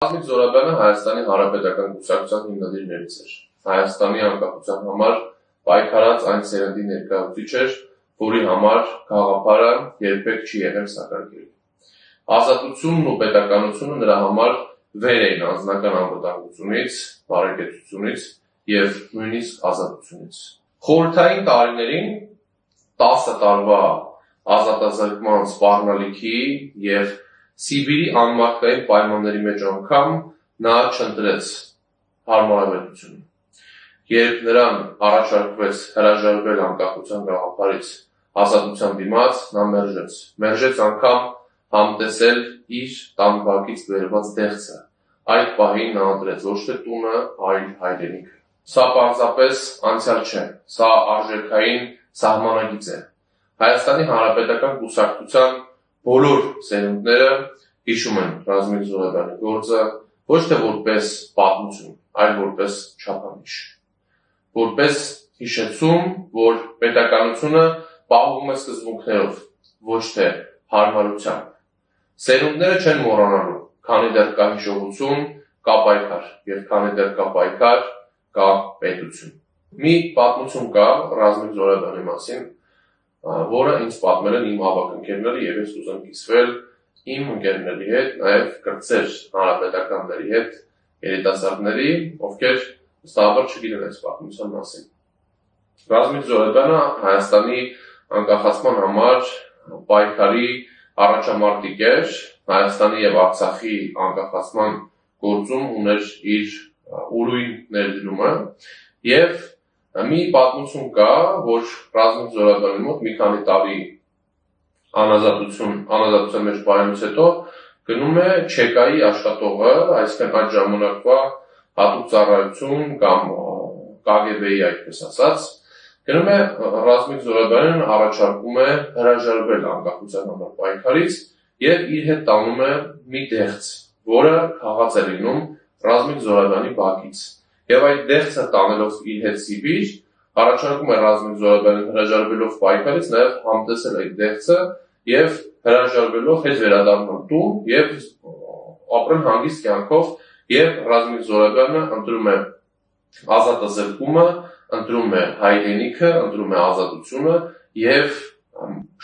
Ռազմիկ Զոհրաբյանը Հայաստանի Հանրապետական կուսակցության հիմնադիրներից էր։ Հայաստանի անկախության համար պայքարած այն սերնդի ներկայացուցիչ էր, որի համար գաղափարը երբեք չի եղել սակարկելի։ Ազատությունն ու պետականությունը նրա համար վեր էին անձնական անվտանգությունից, բարեկեցությունից և նույնիսկ ազատությունից։ Խորհրդային տարիներին 10 տարվա ազատազրկման սպառնալիքի և Սիբիրի անմարդկային պայմանների մեջ անգամ նա չընտրեց հարմարավետությունը։ Երբ նրան առաջարկվեց հրաժարվել անկախության գաղափարից ազատության դիմաց, նա մերժեց անգամ համտեսել իր տան բակից բերված դեղձը։ Այդ պահին նա ընտրեց ոչ թե տունը, այլ հայրենիքը։ Սա պարզապես անցյալ չէ, սա արժեքային սահմանագիծ է։ Հայաստանի Հանրապետական կուսակցության բոլոր սերունդները հիշում են Ռազմիկ Զոհրաբյանի գործը ոչ թե որպես պատմություն, այլ որպես չափանիշ, որպես հիշեցում, որ պետականությունը պահվում է սկզբունքներով, ոչ թե հարմարությամբ։ Սերունդները չեն մոռանալու, քանի դեռ կա հիշողություն, կա պայքար, և քանի դեռ կա պայքար, կա պետություն։ Մի պատմություն կա Ռազմիկ Զոհրաբյանի մասին, որը ինձ պատմել են իմ ավագ ընկերները և ես ուզում կիսվել իմ ընկերների հետ, նաև կրտսեր հանրապետականների հետ, երիտասարդների, ովքեր վստահաբար չգիտեն այս պատմության մասին։ Ռազմիկ Զոհրաբյանը Հայաստանի անկախացման համար պայքարի առաջամարտիկ էր, Հայաստանի և Արցախի անկախացման գործում ուներ իր ուրույն ներդրումը և մի պատմություն կա, որ Ռազմիկ Զոհրաբյանի մոտ մի քանի տարի անազատության մեջ պահելուց հետո գնում է ՉԿ-ի աշխատողը, այսինքն այդ ժամանակվա հատուկ ծառայություն կամ ԿԳԲ-ի այդպես ասած, գնում է Ռազմիկ Զոհրաբյանին առաջարկում է հրաժարվել անկախության համար պայքարից և իր հետ տանում է մի դեղձ, որը քաղած է լինում Ռազմիկ Զոհրաբյանի բակից։ Եվ այդ դեղձը տանելով իր հետ Սիբիր, առաջարկում է Ռազմիկ Զոհրաբյանին հրաժարվելով պայքարից նաև համտեսել այդ դեղձը և հրաժարվելով հետ վերադառնալ տուն և ապրել հանգիստ կյանքով, և Ռազմիկ Զոհրաբյանը ընտրում է ազատազրկումը, ընտրում է հայրենիքը, ընտրում է ազատությունը և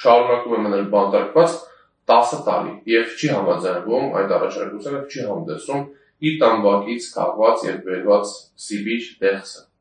շարունակում է մնել բանտարկված 10 տարի և չի համաձայնվում այդ առաջարկությանը, չի համտեսում իր տան բակից քաղված և բերված Սիբիր դեղձը։